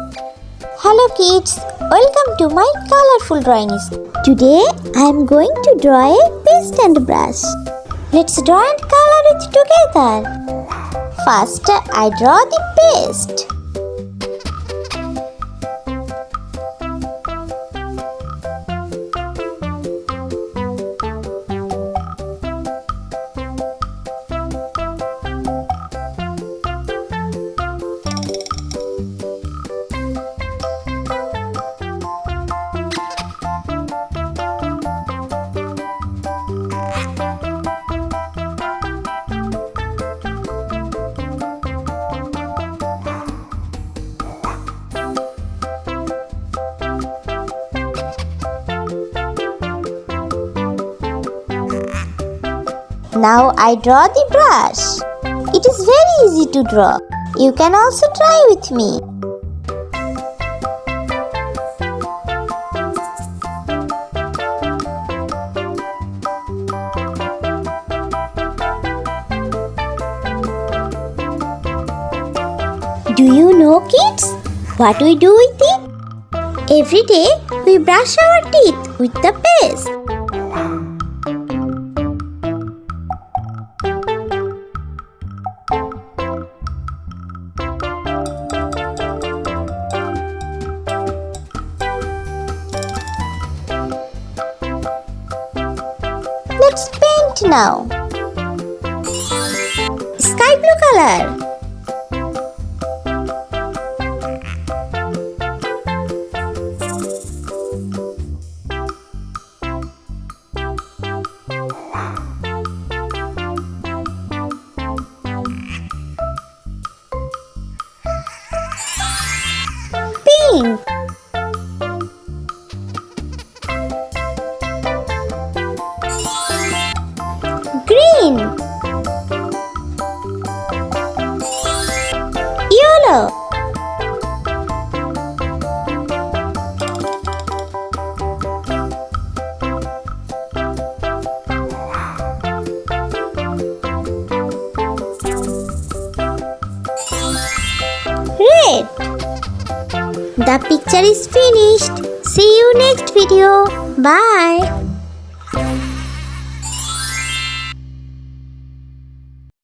Hello kids, welcome to my colorful drawings. Today I am going to draw a paste and brush. Let's draw and color it together. First I draw the paste. Now I draw the brush. It is very easy to draw. You can also try with me. Do you know kids what we do with it? Every day we brush our teeth with the paste. Let's paint now. Sky blue color. Pink. Green. Yellow. Red. The picture is finished. See you next video. Bye.